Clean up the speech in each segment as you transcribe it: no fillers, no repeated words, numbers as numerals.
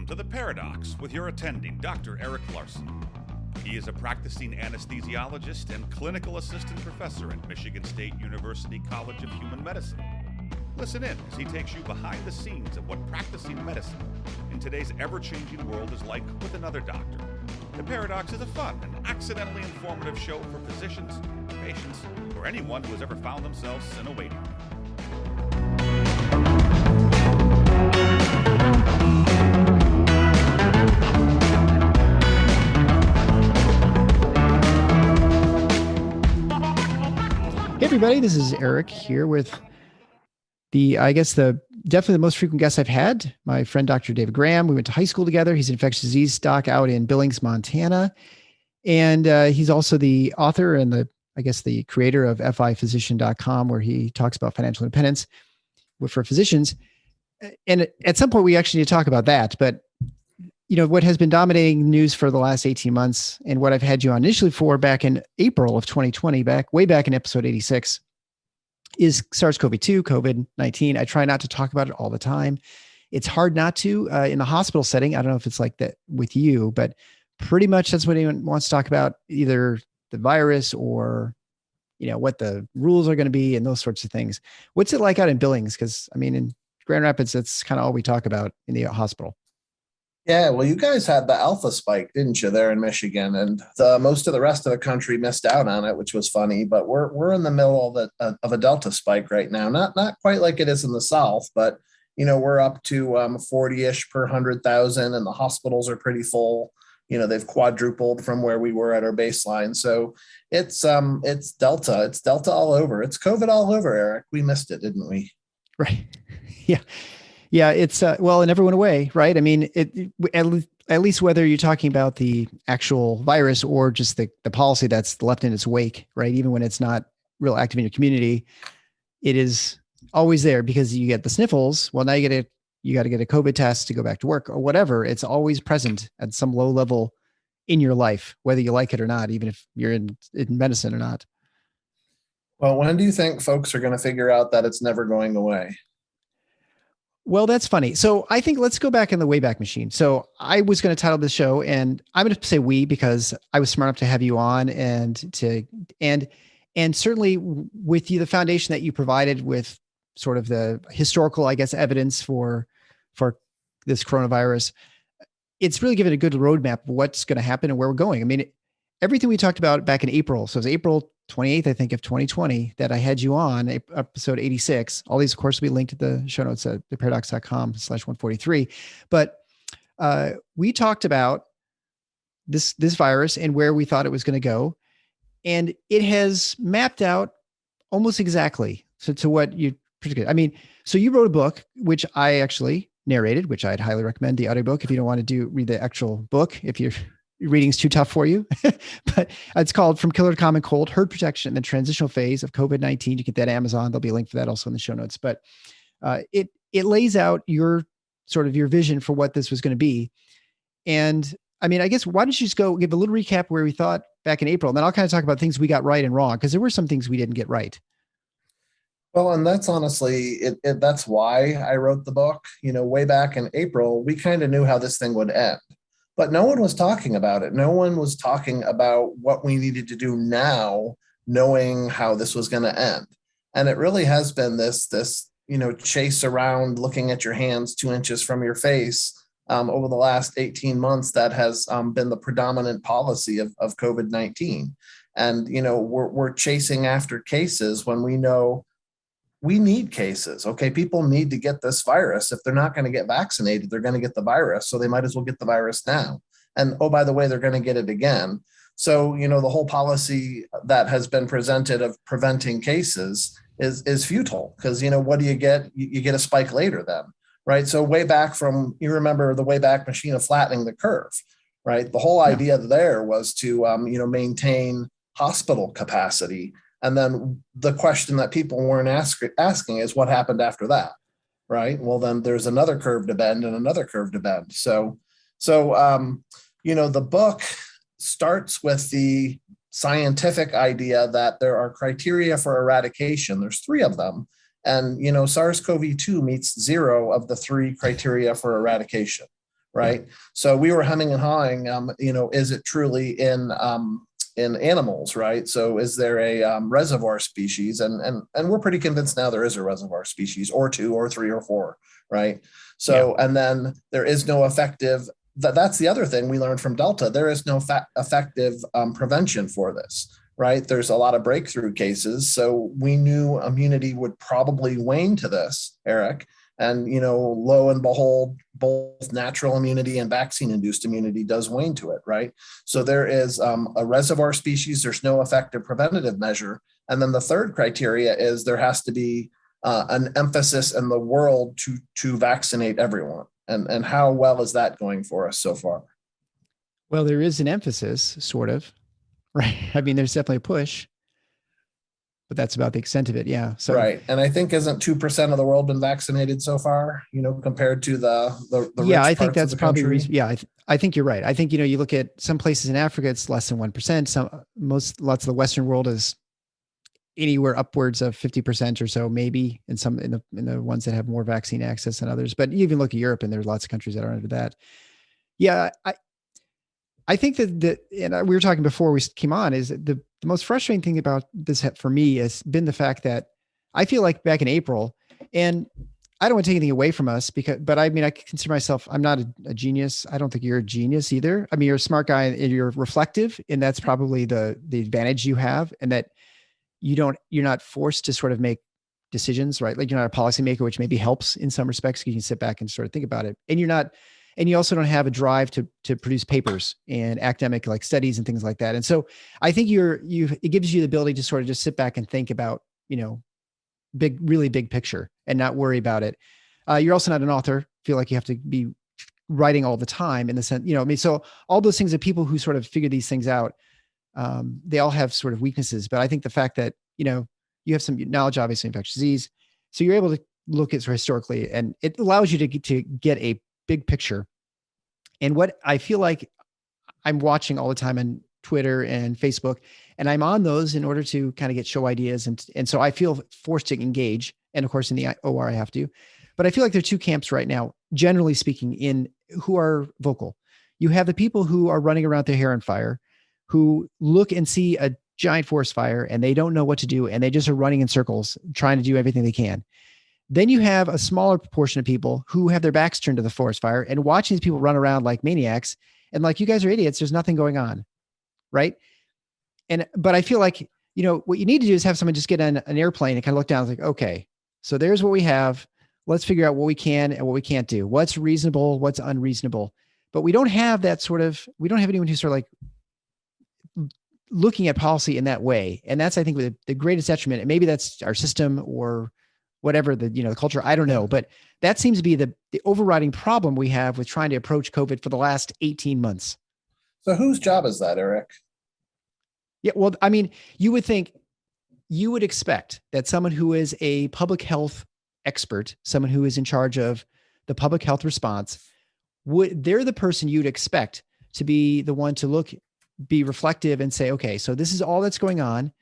Welcome to The Paradox with your attending, Dr. Eric Larson. He is a practicing anesthesiologist and clinical assistant professor at Michigan State University College of Human Medicine. Listen in as he takes you behind the scenes of what practicing medicine in today's ever-changing world is like with another doctor. The Paradox is a fun and accidentally informative show for physicians, patients, or anyone who has ever found themselves in a waiting room. Hey everybody, this is Eric here with definitely the most frequent guest I've had, my friend Dr. David Graham. We went to high school together. He's an infectious disease doc out in Billings, Montana. And he's also the author and the creator of fiphysician.com, where he talks about financial independence for physicians. And at some point we actually need to talk about that. But you know, what has been dominating news for the last 18 months and what I've had you on initially for back in April of 2020, way back in episode 86, is SARS-CoV-2, COVID-19. I try not to talk about it all the time. It's hard not to in the hospital setting. I don't know if it's like that with you, but pretty much that's what anyone wants to talk about, either the virus or, you know, what the rules are going to be and those sorts of things. What's it like out in Billings? Because I mean, in Grand Rapids, that's kind of all we talk about in the hospital. Yeah, well, you guys had the alpha spike, didn't you, there in Michigan? And most of the rest of the country missed out on it, which was funny. But we're in the middle of a delta spike right now. Not quite like it is in the South, but you know, we're up to 40-ish per 100,000, and the hospitals are pretty full. You know, they've quadrupled from where we were at our baseline. So it's delta. It's delta all over. It's COVID all over, Eric. We missed it, didn't we? Right. Yeah. Yeah, it's well, in every one way, right? I mean, at least whether you're talking about the actual virus or just the policy that's left in its wake, right? Even when it's not real active in your community, it is always there because you get the sniffles. Well, now you got to get a COVID test to go back to work or whatever. It's always present at some low level in your life, whether you like it or not, even if you're in medicine or not. Well, when do you think folks are going to figure out that it's never going away? Well, that's funny. So I think let's go back in the Wayback Machine. So I was going to title this show, and I'm going to say we because I was smart enough to have you on and certainly with you, the foundation that you provided with sort of the historical, I guess, evidence for this coronavirus. It's really given a good roadmap of what's going to happen and where we're going. I mean, everything we talked about back in April. So it was April 28th, I think, of 2020 that I had you on, episode 86. All these, of course, will be linked to the show notes at theparadox.com/143. But we talked about this virus and where we thought it was going to go. And it has mapped out almost exactly to what you predicted. I mean, so you wrote a book, which I actually narrated, which I'd highly recommend, the audiobook, if you don't want to read the actual book, if your reading's too tough for you. But it's called From Killer to Common Cold, Herd Protection in the Transitional Phase of COVID-19. You get that at Amazon. There'll be a link for that also in the show notes. But it lays out your vision for what this was going to be. And I mean, I guess, why don't you just go give a little recap where we thought back in April, and then I'll kind of talk about things we got right and wrong, because there were some things we didn't get right. Well, and that's honestly, that's why I wrote the book. You know, way back in April, we kind of knew how this thing would end, but no one was talking about it. No one was talking about what we needed to do now, knowing how this was going to end. And it really has been this, you know, chase around looking at your hands 2 inches from your face over the last 18 months that has been the predominant policy of COVID-19. And, you know, we're chasing after cases when we know we need cases. Okay, people need to get this virus. If they're not going to get vaccinated, they're going to get the virus. So they might as well get the virus now. And oh, by the way, they're going to get it again. So, you know, the whole policy that has been presented of preventing cases is futile, because, you know, what do you get? You get a spike later then, right? So way back from, you remember the Wayback Machine of flattening the curve, right? The whole idea there was to, you know, maintain hospital capacity. And then the question that people weren't asking is what happened after that, right? Well, then there's another curve to bend and another curve to bend. So you know, the book starts with the scientific idea that there are criteria for eradication. There's 3 of them. And, you know, SARS-CoV-2 meets 0 of the 3 criteria for eradication, right? So we were hemming and hawing, is it truly in animals, right? So is there a reservoir species? And we're pretty convinced now there is a reservoir species or two or three or four, right? So, and then there is no effective, that's the other thing we learned from Delta. There is no effective prevention for this, right? There's a lot of breakthrough cases. So we knew immunity would probably wane to this, Eric. And, lo and behold, both natural immunity and vaccine-induced immunity does wane to it, right? So there is a reservoir species. There's no effective preventative measure. And then the third criteria is there has to be an emphasis in the world to vaccinate everyone. And how well is that going for us so far? Well, there is an emphasis, sort of, right? I mean, there's definitely a push, but that's about the extent of it. Yeah. So, right. And I think isn't 2% of the world been vaccinated so far, compared to the yeah, rich I think parts of that's the probably, country? yeah, I think you're right. I think, you look at some places in Africa, it's less than 1%. Lots of the Western world is anywhere upwards of 50% or so, maybe in the ones that have more vaccine access than others. But you even look at Europe and there's lots of countries that are under that. Yeah. I think and we were talking before we came on, is the most frustrating thing about this for me has been the fact that I feel like back in April, and I don't want to take anything away from us but I mean, I consider myself, I'm not a genius. I don't think you're a genius either. I mean, you're a smart guy and you're reflective, and that's probably the advantage you have, and that you're not forced to sort of make decisions, right? Like you're not a policymaker, which maybe helps in some respects because you can sit back and sort of think about it. And you also don't have a drive to produce papers and academic like studies and things like that. And so I think it gives you the ability to sort of just sit back and think about, really big picture and not worry about it. You're also not an author. Feel like you have to be writing all the time in the sense, I mean, so all those things are people who sort of figure these things out. They all have sort of weaknesses, but I think the fact that, you have some knowledge, obviously, infectious disease, so you're able to look at historically, and it allows you to get a big picture. And what I feel like I'm watching all the time on Twitter and Facebook, and I'm on those in order to kind of get show ideas. And so I feel forced to engage. And of course in the OR I have to, but I feel like there are two camps right now, generally speaking, who are vocal. You have the people who are running around their hair on fire, who look and see a giant forest fire and they don't know what to do. And they just are running in circles, trying to do everything they can. Then you have a smaller proportion of people who have their backs turned to the forest fire and watching these people run around like maniacs and like, you guys are idiots. There's nothing going on. Right. But I feel like, what you need to do is have someone just get on an airplane and kind of look down and like, okay, so there's what we have. Let's figure out what we can and what we can't do. What's reasonable, what's unreasonable. But we don't have we don't have anyone who's sort of like looking at policy in that way. And that's, I think, the greatest detriment. And maybe that's our system or whatever the culture, I don't know, but that seems to be the overriding problem we have with trying to approach COVID for the last 18 months. So whose job is that, Eric? Yeah. Well, I mean, you would expect that someone who is a public health expert, someone who is in charge of the public health response, they're the person you'd expect to be the one to be reflective and say, okay, so this is all that's going on.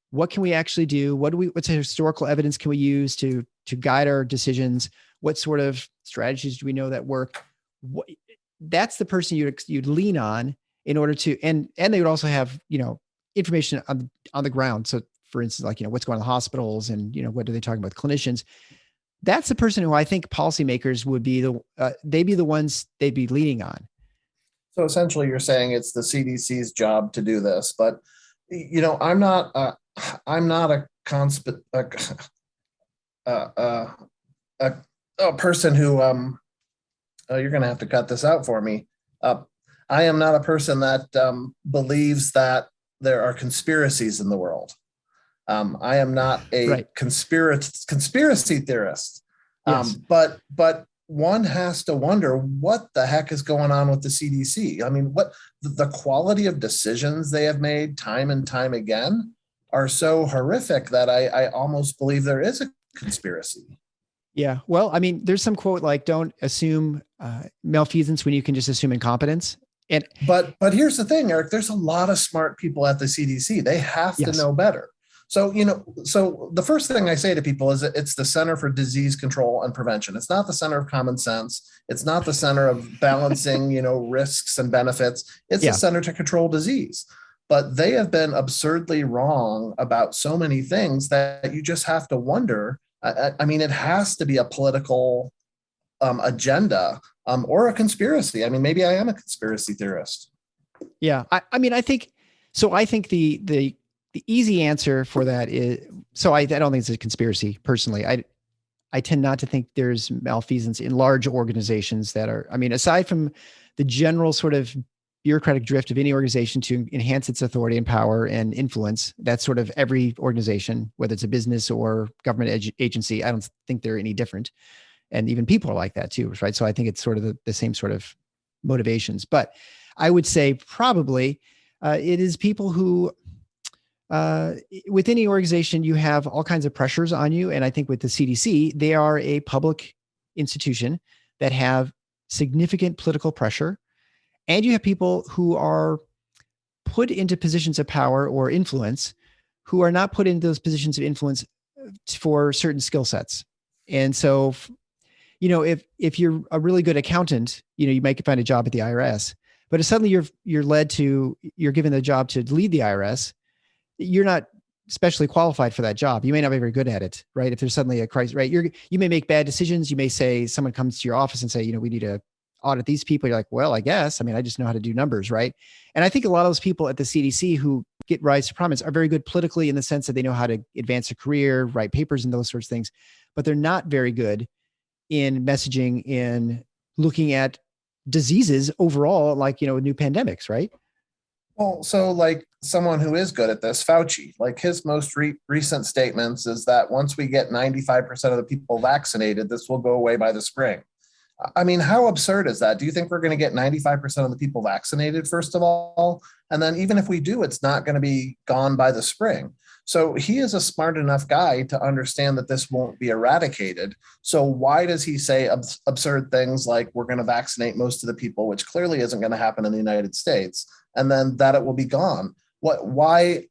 What can we actually do? What's the historical evidence can we use to guide our decisions? What sort of strategies do we know that work? That's the person you'd lean on in order to, and they would also have, information on the ground. So for instance, like, what's going on in the hospitals and, what are they talking about, clinicians? That's the person who I think policymakers would be they'd be the ones they'd be leaning on. So essentially you're saying it's the CDC's job to do this, but I'm not a person who you're going to have to cut this out for me. I am not a person that believes that there are conspiracies in the world. I am not a conspiracy theorist. Yes. But one has to wonder what the heck is going on with the CDC. I mean, what the quality of decisions they have made time and time again are so horrific that I almost believe there is a conspiracy. Yeah. Well, I mean, there's some quote like, don't assume malfeasance when you can just assume incompetence. But here's the thing, Eric, there's a lot of smart people at the CDC. They have to know better. So, so the first thing I say to people is that it's the Center for Disease Control and Prevention. It's not the center of common sense. It's not the center of balancing, risks and benefits. It's the center to control disease. But they have been absurdly wrong about so many things that you just have to wonder. I mean, it has to be a political agenda or a conspiracy. I mean, maybe I am a conspiracy theorist. Yeah. I think the easy answer for that is, so I don't think it's a conspiracy personally. I tend not to think there's malfeasance in large organizations that are, aside from the general sort of bureaucratic drift of any organization to enhance its authority and power and influence. That's sort of every organization, whether it's a business or government agency. I don't think they're any different. And even people are like that too, right? So I think it's sort of the same sort of motivations. But I would say probably it is people who, with any organization, you have all kinds of pressures on you. And I think with the CDC, they are a public institution that have significant political pressure. And you have people who are put into positions of power or influence who are not put into those positions of influence for certain skill sets. And so, if you're a really good accountant, you might find a job at the IRS, but if suddenly you're given the job to lead the IRS, you're not specially qualified for that job. You may not be very good at it, right? If there's suddenly a crisis, right? You may make bad decisions. You may say, someone comes to your office and say, we need to audit these people. You're like, well, I guess, I just know how to do numbers, right? And I think a lot of those people at the CDC who get rise to prominence are very good politically in the sense that they know how to advance a career, write papers and those sorts of things, but they're not very good in messaging, in looking at diseases overall, like, new pandemics, right? Well, so like someone who is good at this, Fauci, like his most recent statements is that once we get 95% of the people vaccinated, this will go away by the spring. How absurd is that? Do you think we're going to get 95% of the people vaccinated, first of all? And then even if we do, it's not going to be gone by the spring. So he is a smart enough guy to understand that this won't be eradicated. So why does he say absurd things like we're going to vaccinate most of the people, which clearly isn't going to happen in the United States, and then that it will be gone? Why?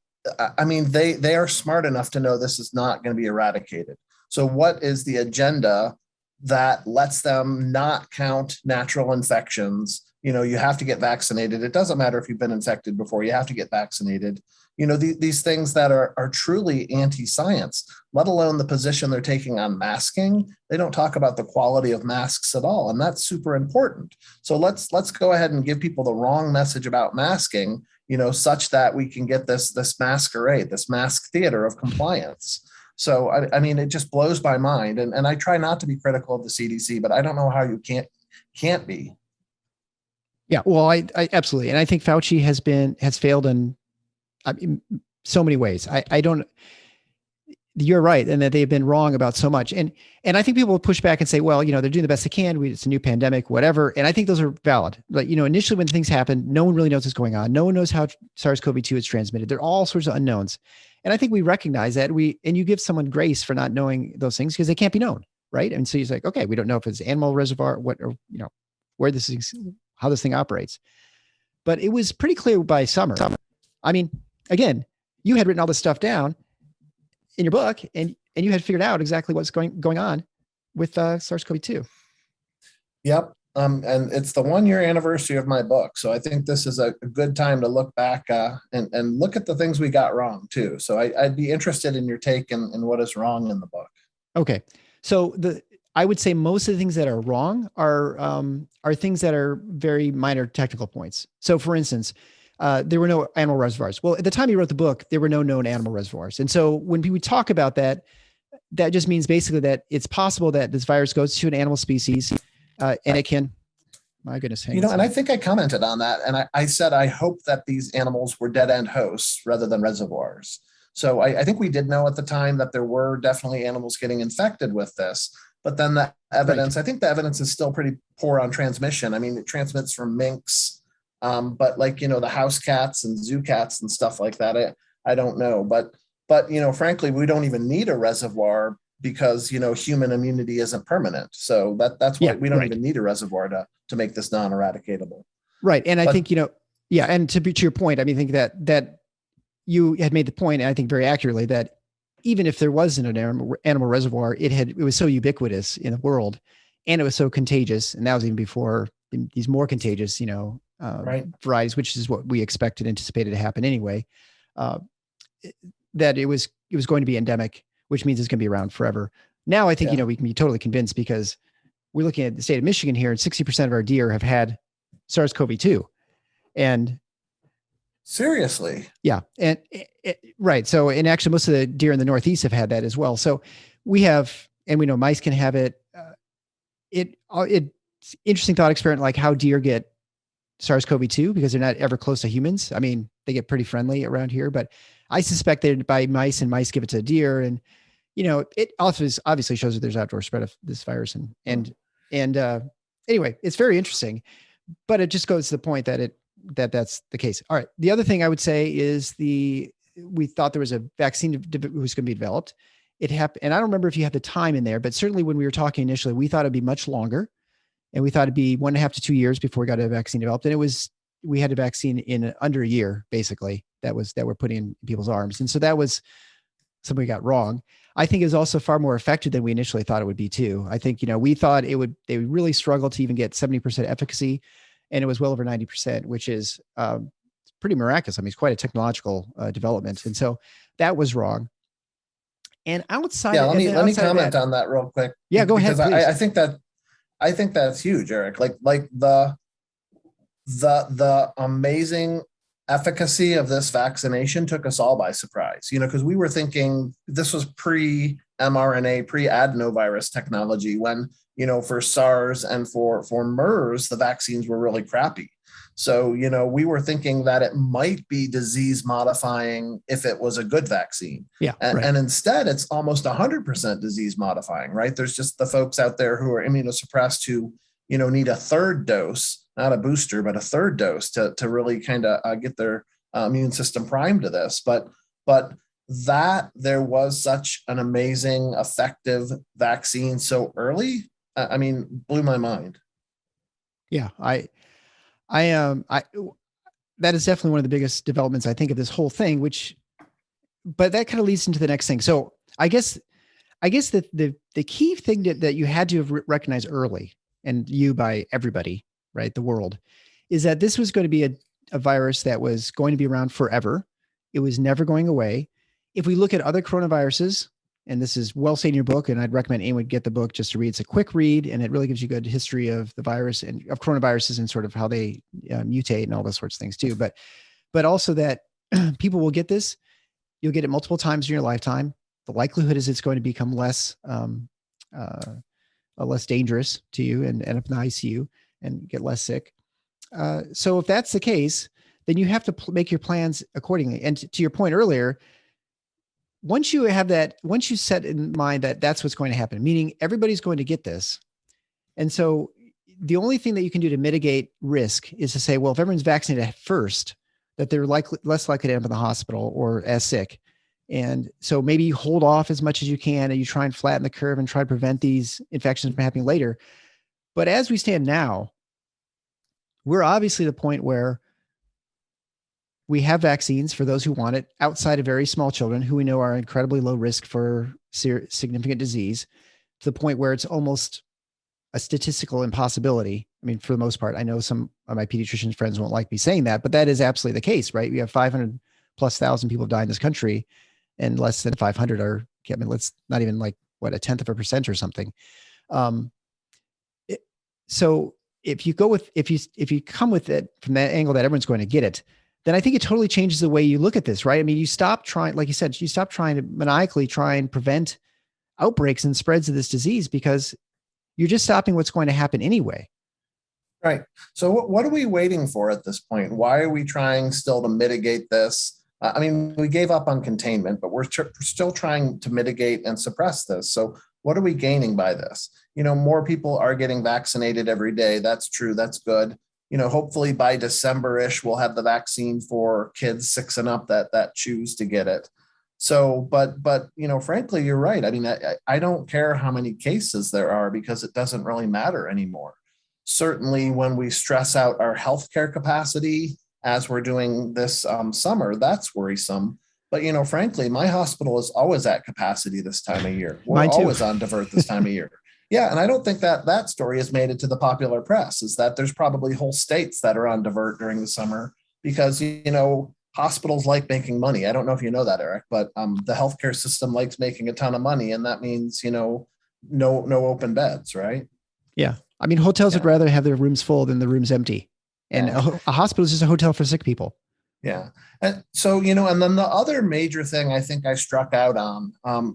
They are smart enough to know this is not going to be eradicated. So what is the agenda that lets them not count natural infections? You have to get vaccinated. It doesn't matter if you've been infected before, you have to get vaccinated. These things that are truly anti-science, let alone the position they're taking on masking. They don't talk about the quality of masks at all. And that's super important. So let's go ahead and give people the wrong message about masking, such that we can get this masquerade, this mask theater of compliance. So, it just blows my mind. And I try not to be critical of the CDC, but I don't know how you can't be. Yeah, well, I absolutely. And I think Fauci has failed in so many ways. You're right. And that they've been wrong about so much. And I think people will push back and say, well, they're doing the best they can. It's a new pandemic, whatever. And I think those are valid. Like, initially when things happen, no one really knows what's going on. No one knows how SARS-CoV-2 is transmitted. There are all sorts of unknowns. And I think we recognize that and you give someone grace for not knowing those things because they can't be known. Right. And so he's like, okay, we don't know if it's animal reservoir, where this is, how this thing operates. But it was pretty clear by summer. Again, you had written all this stuff down in your book and you had figured out exactly what's going on with SARS-CoV-2. Yep. And it's the 1 year anniversary of my book. So I think this is a good time to look back and look at the things we got wrong too. So I'd be interested in your take and what is wrong in the book. Okay. So I would say most of the things that are wrong are things that are very minor technical points. So for instance, there were no animal reservoirs. Well, at the time you wrote the book, there were no known animal reservoirs. And so when we talk about that, that just means basically that it's possible that this virus goes to an animal species and it can, my goodness. And I think I commented on that. And I said, I hope that these animals were dead end hosts rather than reservoirs. So I think we did know at the time that there were definitely animals getting infected with this. But then the evidence, right. I think the evidence is still pretty poor on transmission. It transmits from minks, but the house cats and zoo cats and stuff like that. I don't know. But frankly, we don't even need a reservoir because, human immunity isn't permanent. So that's why we don't even need a reservoir to make this non-eradicatable. Right. And I think, and to your point, I think that you had made the point, and I think very accurately, that even if there wasn't an animal reservoir, it was so ubiquitous in the world, and it was so contagious, and that was even before these more contagious, Right. varieties, which is what we expected, anticipated to happen anyway. Uh, that it was going to be endemic, which means it's going to be around forever. Now, I think Yeah. we can be totally convinced because we're looking at the state of Michigan here, and 60% of our deer have had SARS-CoV-2, and Seriously. yeah, and right. So, and actually, most of the deer in the Northeast have had that as well. So, we have, and we know mice can have it. It's interesting thought experiment, like how deer get SARS-CoV-2 because they're not ever close to humans. I mean, they get pretty friendly around here, but I suspect that by mice, and mice give it to a deer, and it also obviously shows that there's outdoor spread of this virus, and anyway, it's very interesting, but it just goes to the point that that's the case. All right. The other thing I would say is we thought there was a vaccine was going to be developed. It happened. And I don't remember if you have the time in there, but certainly when we were talking initially, we thought it'd be much longer, and we thought it'd be 1.5 to 2 years before we got a vaccine developed. And we had a vaccine in under a year, basically, that we're putting in people's arms. And so that was something we got wrong. I think it was also far more effective than we initially thought it would be too. I think, we thought they would really struggle to even get 70% efficacy, and it was well over 90%, which is pretty miraculous. I mean, it's quite a technological development. And so that was wrong. And outside, Yeah, let me outside of comment that, on that real quick. Yeah, go ahead, Because please. I think that's huge, Eric. Like the amazing efficacy of this vaccination took us all by surprise, because we were thinking this was pre-mRNA, pre-adenovirus technology when, for SARS and for MERS, the vaccines were really crappy. So, we were thinking that it might be disease modifying if it was a good vaccine. Yeah. And, Right. and instead, it's almost 100% disease modifying, right? There's just the folks out there who are immunosuppressed who, need a third dose, not a booster, but a third dose to really kind of get their immune system primed to this. But that there was such an amazing, effective vaccine so early, blew my mind. Yeah. That is definitely one of the biggest developments, I think, of this whole thing, but that kind of leads into the next thing. So I guess that the key thing that you had to have recognized early, and by everybody, right, the world, is that this was going to be a virus that was going to be around forever. It was never going away. If we look at other coronaviruses, and this is well said in your book, and I'd recommend anyone get the book just to read. It's a quick read, and it really gives you a good history of the virus and of coronaviruses and sort of how they mutate and all those sorts of things too. But also that people will get this. You'll get it multiple times in your lifetime. The likelihood is it's going to become less dangerous to you and end up in the ICU and get less sick. So if that's the case, then you have to make your plans accordingly. And to your point earlier, once you set in mind that that's what's going to happen, meaning everybody's going to get this. And so the only thing that you can do to mitigate risk is to say, well, if everyone's vaccinated at first, that they're less likely to end up in the hospital or as sick. And so maybe you hold off as much as you can, and you try and flatten the curve and try to prevent these infections from happening later. But as we stand now, we're obviously at the point where we have vaccines for those who want it, outside of very small children who we know are incredibly low risk for significant disease, to the point where it's almost a statistical impossibility. I mean, for the most part, I know some of my pediatrician friends won't like me saying that, but that is absolutely the case, right? We have 500,000+ people die in this country, and less than 500 are, let's not even like a 0.1% or something. So if you come with it from that angle that everyone's going to get it, then I think it totally changes the way you look at this, right? I mean, you stop trying, like you said, you stop trying to maniacally try and prevent outbreaks and spreads of this disease, because you're just stopping what's going to happen anyway. Right. So what are we waiting for at this point? Why are we trying still to mitigate this? We gave up on containment, but we're still trying to mitigate and suppress this. So what are we gaining by this? More people are getting vaccinated every day. That's true. That's good. Hopefully by December-ish, we'll have the vaccine for kids 6 and up that choose to get it. So, but frankly, you're right. I don't care how many cases there are, because it doesn't really matter anymore. Certainly when we stress out our healthcare capacity, as we're doing this summer, that's worrisome. But, frankly, my hospital is always at capacity this time of year. We're Mine too. always on divert this time of year. Yeah. And I don't think that story has made it to the popular press, is that there's probably whole states that are on divert during the summer because, hospitals like making money. I don't know if you know that, Eric, but the healthcare system likes making a ton of money. And that means, no open beds, right? Yeah. I mean, hotels would rather have their rooms full than the rooms empty. And a hospital is just a hotel for sick people. Yeah. And so, and then the other major thing I think I struck out on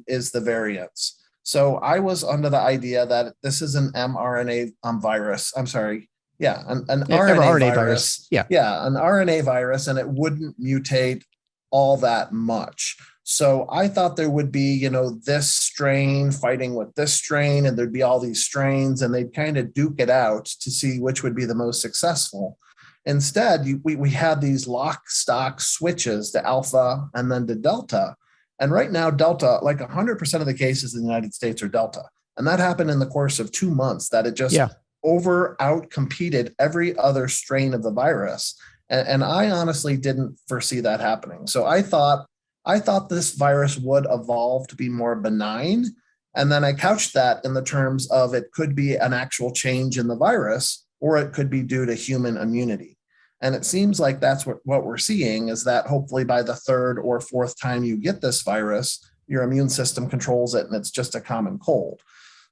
is the variants. So I was under the idea that this is an mRNA virus. I'm sorry. Yeah. An RNA virus. Yeah. Yeah. An RNA virus, and it wouldn't mutate all that much. So I thought there would be, this strain fighting with this strain, and there'd be all these strains, and they'd kind of duke it out to see which would be the most successful. Instead, we had these lock stock switches to alpha and then to delta. And right now, delta, like 100% of the cases in the United States are delta. And that happened in the course of 2 months, that it just out competed every other strain of the virus. And I honestly didn't foresee that happening. So I thought this virus would evolve to be more benign. And then I couched that in the terms of it could be an actual change in the virus, or it could be due to human immunity. And it seems like that's what we're seeing, is that hopefully by the third or fourth time you get this virus, your immune system controls it and it's just a common cold.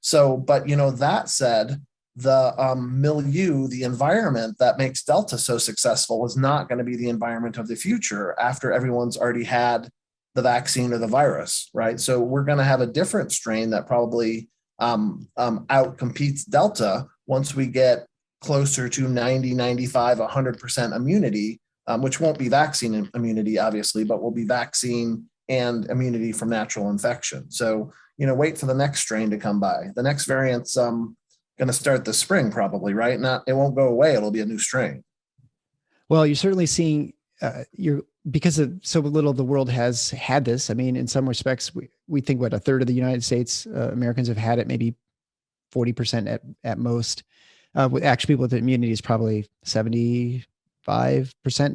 So, but that said, the milieu, the environment that makes Delta so successful is not going to be the environment of the future after everyone's already had the vaccine or the virus, right? So we're going to have a different strain that probably outcompetes Delta once we get closer to 90, 95, 100% immunity, which won't be vaccine immunity, obviously, but will be vaccine and immunity from natural infection. So, wait for the next strain to come by. The next variant's going to start this spring probably, right? It won't go away. It'll be a new strain. Well, you're certainly seeing because of so little of the world has had this. I mean, in some respects, we think a third of the United States Americans have had it, maybe 40% at most. With actual people with immunity is probably 75%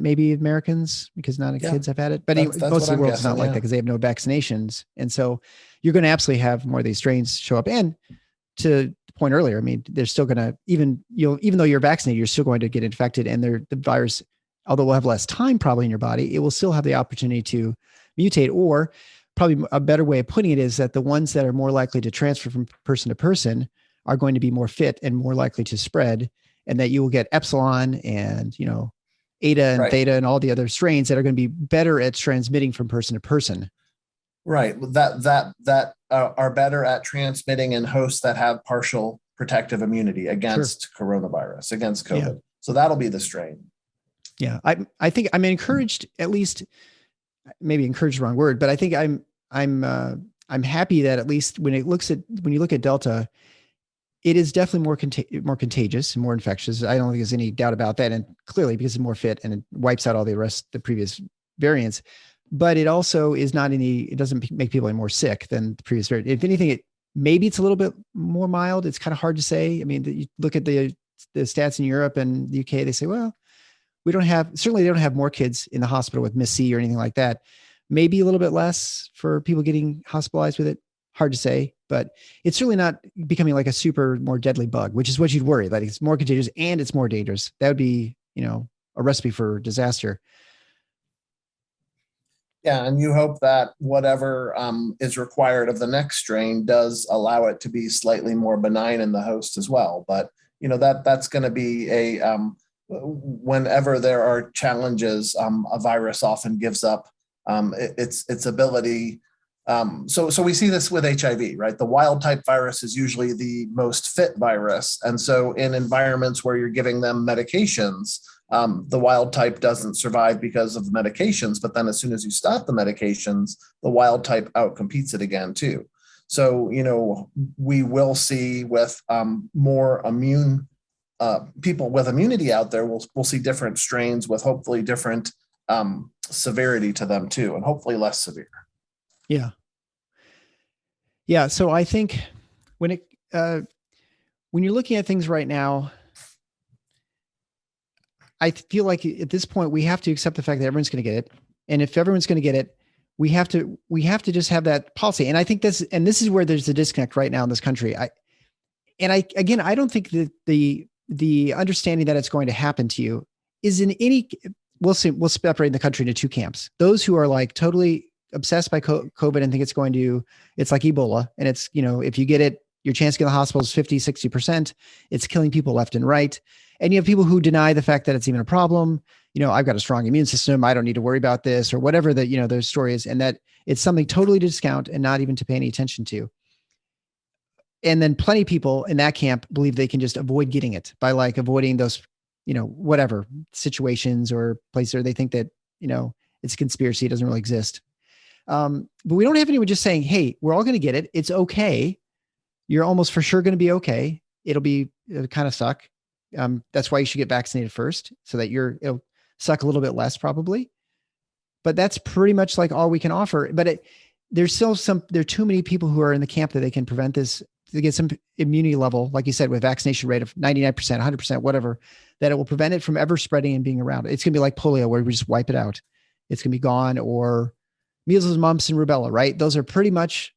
maybe Americans, because not kids have had it. But that's most of the world is not like that because they have no vaccinations. And so you're going to absolutely have more of these strains show up. And to the point earlier, I mean, they're still going to, even though you're vaccinated, you're still going to get infected. And the virus, although will have less time probably in your body, it will still have the opportunity to mutate. Or probably a better way of putting it is that the ones that are more likely to transfer from person to person are going to be more fit and more likely to spread, and that you will get epsilon and, eta and theta and all the other strains that are going to be better at transmitting from person to person. Right. That are better at transmitting in hosts that have partial protective immunity against coronavirus, against COVID. Yeah. So that'll be the strain. Yeah. I think I'm encouraged, at least maybe encouraged, wrong word, but I think I'm happy that at least when you look at Delta, it is definitely more contagious and more infectious. I don't think there's any doubt about that. And clearly because it's more fit and it wipes out all the previous variants, but it also is it doesn't make people any more sick than the previous variant. If anything, maybe it's a little bit more mild. It's kind of hard to say. I mean, you look at the stats in Europe and the UK, they say, well, they don't have more kids in the hospital with Miss C or anything like that. Maybe a little bit less for people getting hospitalized with it. Hard to say, but it's certainly not becoming like a super more deadly bug, which is what you'd worry. Like it's more contagious and it's more dangerous. That would be, a recipe for disaster. Yeah. And you hope that whatever is required of the next strain does allow it to be slightly more benign in the host as well. But, that's going to be whenever there are challenges, a virus often gives up its ability. So we see this with HIV, right? The wild type virus is usually the most fit virus. And so in environments where you're giving them medications, the wild type doesn't survive because of the medications. But then as soon as you stop the medications, the wild type outcompetes it again too. So, we will see with more immune people with immunity out there, we'll see different strains with hopefully different severity to them too, and hopefully less severe. Yeah. Yeah. So I think when you're looking at things right now, I feel like at this point we have to accept the fact that everyone's going to get it. And if everyone's going to get it, we have to just have that policy. And I think this is where there's a disconnect right now in this country. I don't think that the understanding that it's going to happen to you is in any, we'll separate the country into two camps. Those who are like totally obsessed by COVID and think it's like Ebola. And it's, if you get it, your chance to get in the hospital is 50, 60%. It's killing people left and right. And you have people who deny the fact that it's even a problem. I've got a strong immune system. I don't need to worry about this or whatever their story is. And that it's something totally to discount and not even to pay any attention to. And then plenty of people in that camp believe they can just avoid getting it by like avoiding those, whatever situations or places where they think that, it's a conspiracy. It doesn't really exist. But we don't have anyone just saying, hey, we're all going to get it. It's okay. You're almost for sure going to be okay. It'll kind of suck. That's why you should get vaccinated first so that it'll suck a little bit less probably. But that's pretty much like all we can offer. But there's still there are too many people who are in the camp that they can prevent this, to get some immunity level, like you said, with vaccination rate of 99%, 100%, whatever, that it will prevent it from ever spreading and being around. It's going to be like polio where we just wipe it out. It's going to be gone, or measles, mumps, and rubella, right? Those are pretty much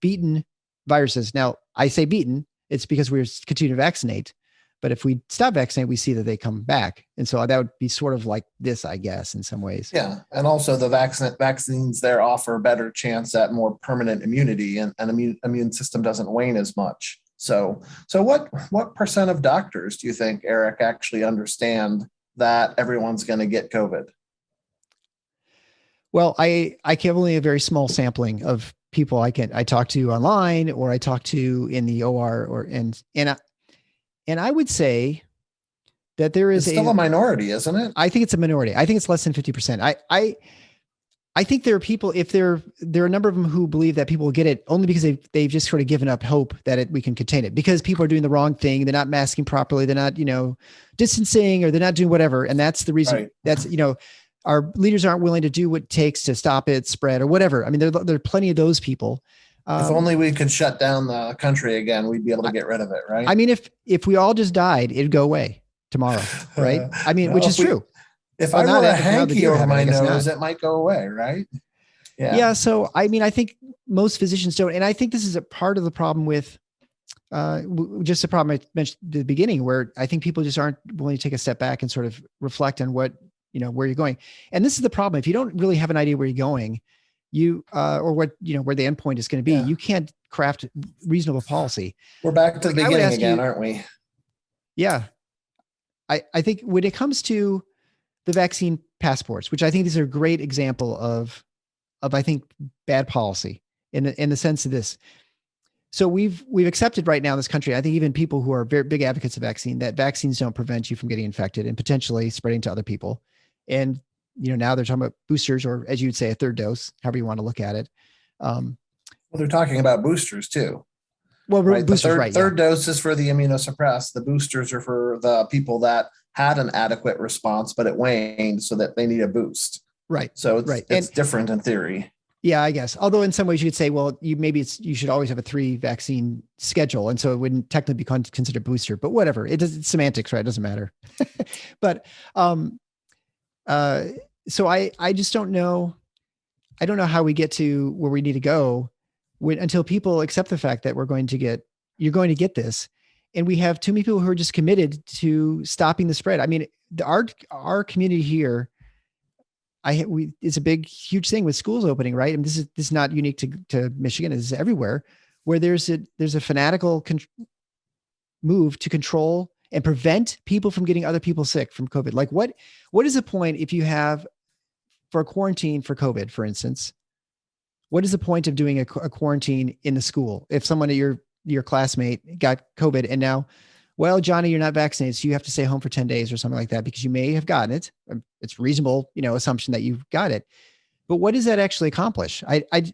beaten viruses. Now, I say beaten, it's because we continue to vaccinate. But if we stop vaccinating, we see that they come back. And so that would be sort of like this, I guess, in some ways. Yeah. And also the vaccines there offer a better chance at more permanent immunity, and immune system doesn't wane as much. So what percent of doctors do you think, Eric, actually understand that everyone's going to get COVID? Well, I can only a very small sampling of people I talk to online or I talk to in the OR and I would say that there is still a minority, isn't it? I think it's a minority. I think it's less than 50%. I think there are people, if there are a number of them who believe that people will get it only because they've just sort of given up hope that we can contain it, because people are doing the wrong thing. They're not masking properly. They're not, distancing, or they're not doing whatever. And that's the reason. Right. That's, our leaders aren't willing to do what it takes to stop it spread or whatever. I mean, there are plenty of those people. If only we could shut down the country again, we'd be able to get rid of it, right? I mean, if we all just died, it'd go away tomorrow, right? I mean, which is true. If I wore a hanky over my nose, it might go away, right? Yeah. So, I mean, I think most physicians don't. And I think this is a part of the problem with just the problem I mentioned at the beginning, where I think people just aren't willing to take a step back and sort of reflect on what, where you're going. And this is the problem. If you don't really have an idea where you're going, or what, where the endpoint is going to be, you can't craft reasonable policy. We're back to the beginning again, aren't we? Yeah. I think when it comes to the vaccine passports, which I think these are a great example of I think bad policy in the sense of this. So we've accepted right now in this country, I think even people who are very big advocates of vaccine, that vaccines don't prevent you from getting infected and potentially spreading to other people. And now they're talking about boosters, or as you'd say, a third dose, however you want to look at it. Well, they're talking about boosters too. Well, right? boosters, third dose is for the immunosuppressed. The boosters are for the people that had an adequate response, but it waned, so that they need a boost. Right. So it's different in theory. Yeah, I guess. Although in some ways you could say, well, you should always have a 3 vaccine schedule. And so it wouldn't technically be considered a booster, but whatever. It's semantics, right? It doesn't matter. But, so I just don't know. I don't know how we get to where we need to go until people accept the fact that you're going to get this. And we have too many people who are just committed to stopping the spread. I mean, our community here, it's a big, huge thing with schools opening, right? And this is not unique to Michigan. This is everywhere, where there's a fanatical move to control and prevent people from getting other people sick from COVID. Like what is the point if you have, for a quarantine for COVID, for instance, what is the point of doing a quarantine in the school? If someone at your classmate got COVID and now, well, Johnny, you're not vaccinated, so you have to stay home for 10 days or something like that because you may have gotten it. It's reasonable, assumption that you've got it. But what does that actually accomplish? It's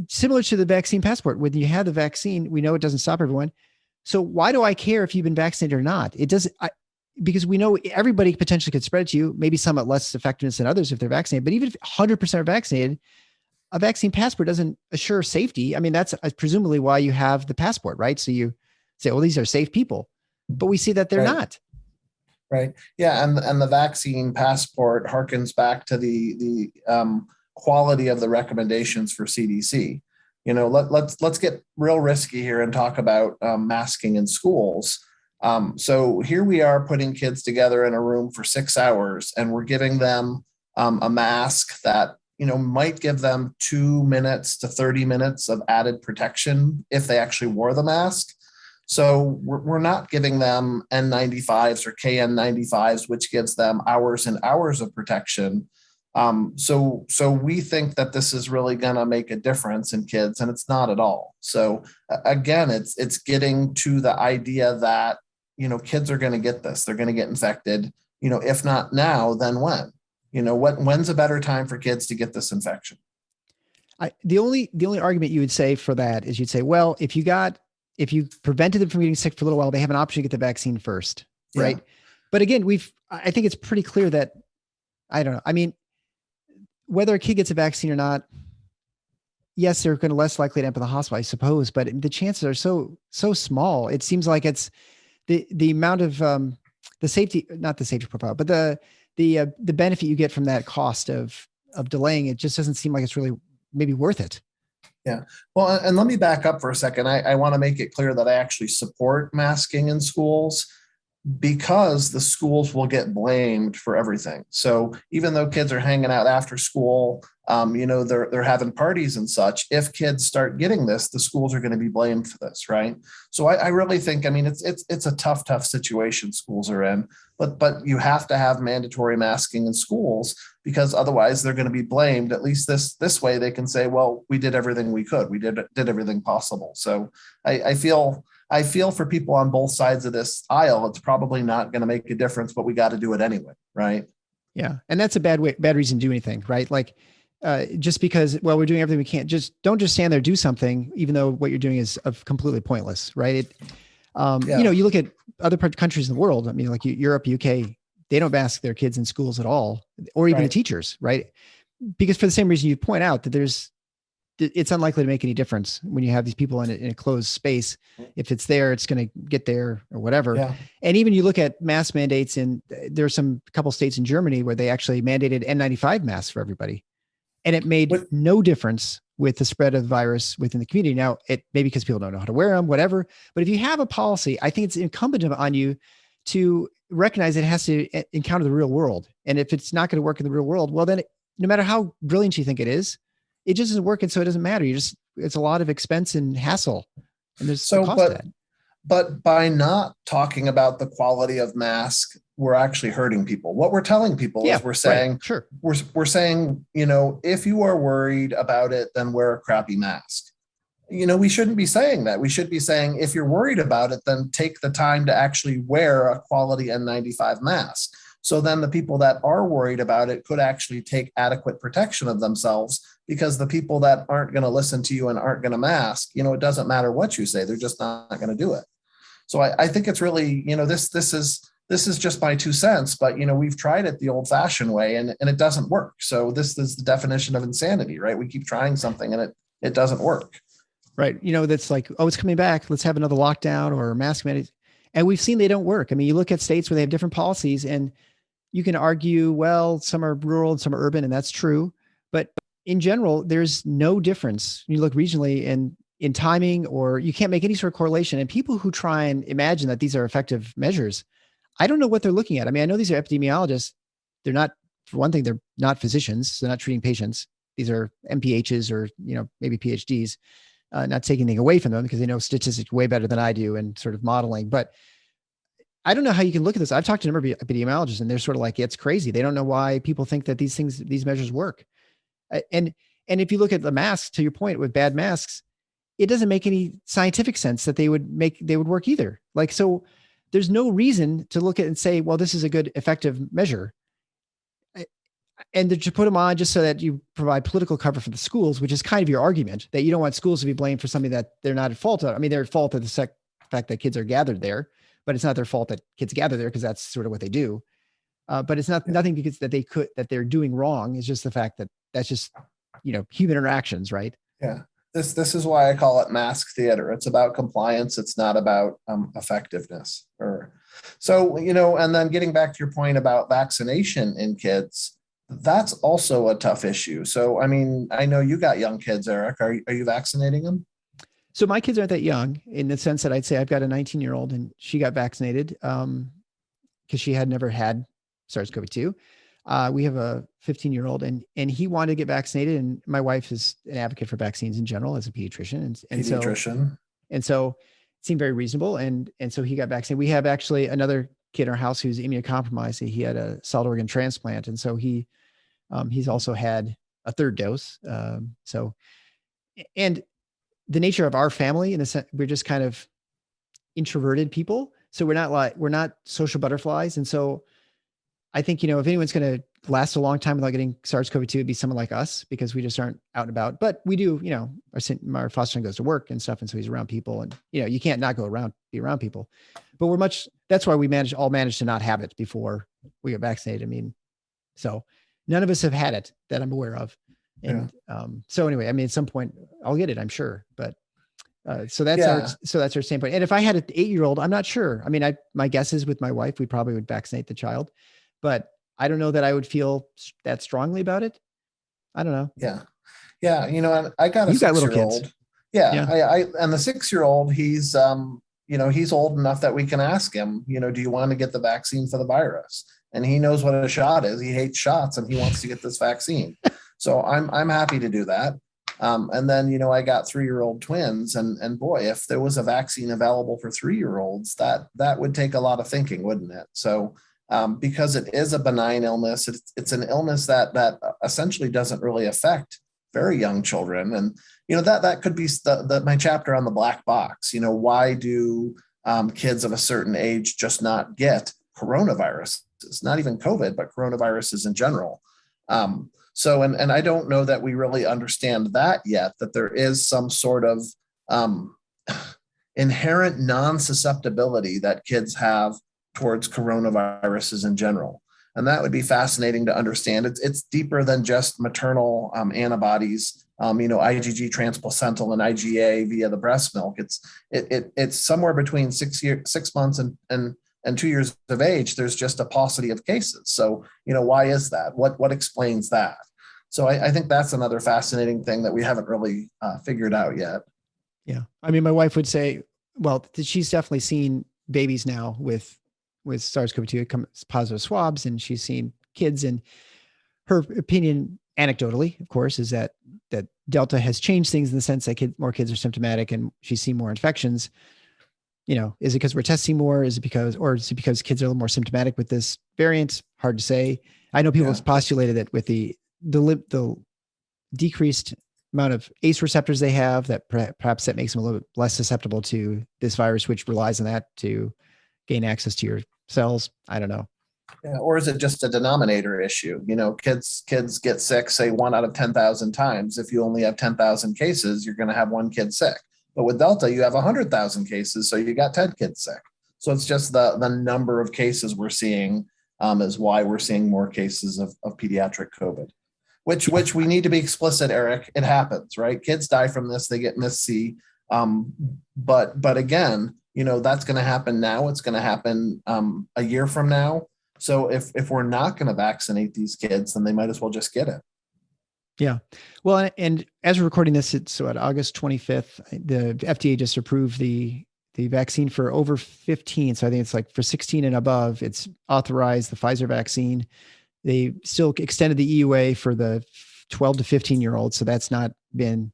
similar to the vaccine passport. When you have the vaccine, we know it doesn't stop everyone. So why do I care if you've been vaccinated or not? It doesn't, because we know everybody potentially could spread it to you, maybe some at less effectiveness than others if they're vaccinated. But even if 100% are vaccinated, a vaccine passport doesn't assure safety. I mean, that's presumably why you have the passport, right? So you say, well, these are safe people, but we see that they're not. Right. Yeah. And the vaccine passport harkens back to the quality of the recommendations for CDC. Let's get real risky here and talk about masking in schools. So here we are putting kids together in a room for 6 hours, and we're giving them a mask that might give them 2 minutes to 30 minutes of added protection if they actually wore the mask. So we're not giving them N95s or KN95s, which gives them hours and hours of protection. So we think that this is really going to make a difference in kids, and it's not at all. So again, it's getting to the idea that, kids are going to get this, they're going to get infected, if not now, then when? When's a better time for kids to get this infection? The only argument you would say for that is you'd say, well, if you prevented them from getting sick for a little while, they have an option to get the vaccine first, right? Yeah. But again, I think it's pretty clear that, I don't know. I mean, whether a kid gets a vaccine or not, yes, they're going to less likely to end up in the hospital, I suppose, but the chances are so small. It seems like it's the amount of the safety, not the safety profile, but the benefit you get from that cost of delaying it just doesn't seem like it's really maybe worth it. Yeah. Well, and let me back up for a second. I want to make it clear that I actually support masking in schools, because the schools will get blamed for everything. So even though kids are hanging out after school, they're having parties and such, if kids start getting this, the schools are going to be blamed for this, right? So I really think, it's a tough situation schools are in, but you have to have mandatory masking in schools, because otherwise they're going to be blamed. At least this way they can say, well, we did everything we could. We did everything possible. So I feel for people on both sides of this aisle, it's probably not going to make a difference, but we got to do it anyway, right? Yeah. And that's a bad reason to do anything, right? Like just because, well, we're doing everything we can, don't just stand there, do something, even though what you're doing is completely pointless, right? You look at other countries in the world, like Europe, UK, they don't mask their kids in schools at all, or even the teachers, right? Because for the same reason you point out that it's unlikely to make any difference when you have these people in a closed space. If it's there, it's going to get there or whatever. Yeah. And even you look at mask mandates, and there's a couple states in Germany where they actually mandated N95 masks for everybody. And it made no difference with the spread of the virus within the community. Now, it maybe because people don't know how to wear them, whatever. But if you have a policy, I think it's incumbent on you to recognize it has to encounter the real world. And if it's not going to work in the real world, well, then no matter how brilliant you think it is, it just isn't working. So it doesn't matter. It's a lot of expense and hassle. And there's cost to that. But by not talking about the quality of mask, we're actually hurting people. What we're telling people is we're saying, sure. We're saying, if you are worried about it, then wear a crappy mask. We shouldn't be saying that. We should be saying, if you're worried about it, then take the time to actually wear a quality N95 mask. So then the people that are worried about it could actually take adequate protection of themselves, because the people that aren't going to listen to you and aren't going to mask, it doesn't matter what you say, they're just not going to do it. So I think it's really, this is just my 2 cents, but we've tried it the old fashioned way and it doesn't work. So this is the definition of insanity, right? We keep trying something and it doesn't work. Right. That's like, oh, it's coming back. Let's have another lockdown or mask mandate. And we've seen they don't work. You look at states where they have different policies, and you can argue, well, some are rural and some are urban, and that's true. But in general, there's no difference. You look regionally and in timing, or you can't make any sort of correlation. And people who try and imagine that these are effective measures, I don't know what they're looking at. I know these are epidemiologists. They're not, for one thing, they're not physicians. So they're not treating patients. These are MPHs or, maybe PhDs, not taking anything away from them because they know statistics way better than I do and sort of modeling. But I don't know how you can look at this. I've talked to a number of epidemiologists, and they're sort of like, it's crazy. They don't know why people think that these measures work. And if you look at the masks, to your point, with bad masks, it doesn't make any scientific sense that they would work either. So there's no reason to look at and say, well, this is a good, effective measure. And to put them on just so that you provide political cover for the schools, which is kind of your argument, that you don't want schools to be blamed for something that they're not at fault of. They're at fault of the fact that kids are gathered there, but it's not their fault that kids gather there, because that's sort of what they do. But it's nothing because that they're doing wrong. It's just the fact that that's just, human interactions, right? Yeah. This is why I call it mask theater. It's about compliance. It's not about effectiveness. And then getting back to your point about vaccination in kids, that's also a tough issue. So, I mean, I know you got young kids, Eric. Are you vaccinating them? So my kids aren't that young in the sense that I'd say I've got a 19-year-old and she got vaccinated because she had never had SARS-CoV-2. We have a 15-year-old and he wanted to get vaccinated. And my wife is an advocate for vaccines in general as a pediatrician. So it seemed very reasonable. And so he got vaccinated. We have actually another kid in our house who's immunocompromised. He had a solid organ transplant. And so he's also had a third dose. And the nature of our family in the sense, we're just kind of introverted people. So we're not social butterflies. And so I think, if anyone's going to last a long time without getting SARS-CoV-2, it'd be someone like us because we just aren't out and about, but we do, our foster son goes to work and stuff. And so he's around people and, you can't not be around people, but that's why we managed to not have it before we got vaccinated. I mean, so none of us have had it that I'm aware of. And so anyway, I mean, at some point I'll get it, I'm sure. But so that's our standpoint. And if I had an 8-year-old, I'm not sure. I mean, my guess is with my wife, we probably would vaccinate the child, but I don't know that I would feel that strongly about it. I don't know. Yeah. Yeah. I got a 6-year-old. Yeah. And the 6-year-old, he's old enough that we can ask him, do you want to get the vaccine for the virus? And he knows what a shot is. He hates shots and he wants to get this vaccine. So I'm happy to do that. And then, I got 3-year-old twins and boy, if there was a vaccine available for 3-year-olds, that would take a lot of thinking, wouldn't it? So, because it is a benign illness, it's an illness that essentially doesn't really affect very young children. And, that could be my chapter on the black box. Why do kids of a certain age just not get coronavirus? It's not even COVID, but coronaviruses in general. So, and I don't know that we really understand that yet, that there is some sort of inherent non-susceptibility that kids have towards coronaviruses in general. And that would be fascinating to understand. It's deeper than just maternal antibodies, IgG transplacental and IgA via the breast milk. It's somewhere between 6 months and 2 years of age. There's just a paucity of cases. So, why is that? What explains that? So I think that's another fascinating thing that we haven't really figured out yet. Yeah. I mean, my wife would say, well, she's definitely seen babies now with SARS-CoV-2 positive swabs, and she's seen kids, and her opinion, anecdotally, of course, is that Delta has changed things in the sense that more kids are symptomatic and she's seen more infections. Is it because we're testing more? Is it because kids are a little more symptomatic with this variant? Hard to say. I know people have postulated that with the decreased amount of ACE receptors they have, that perhaps that makes them a little bit less susceptible to this virus, which relies on that to gain access to your cells. I don't know. Yeah, or is it just a denominator issue? Kids get sick, say 1 out of 10,000 times. If you only have 10,000 cases, you're going to have one kid sick. But with Delta, you have 100,000 cases, so you got 10 kids sick. So it's just the number of cases we're seeing is why we're seeing more cases of pediatric COVID, which we need to be explicit, Eric. It happens, right? Kids die from this. They get MIS-C. But again, that's going to happen now. It's going to happen a year from now. So if we're not going to vaccinate these kids, then they might as well just get it. Yeah. Well, and as we're recording this, it's August 25th, the FDA just approved the vaccine for over 15. So I think it's like for 16 and above, it's authorized, the Pfizer vaccine. They still extended the EUA for the 12 to 15-year-olds. So that's not been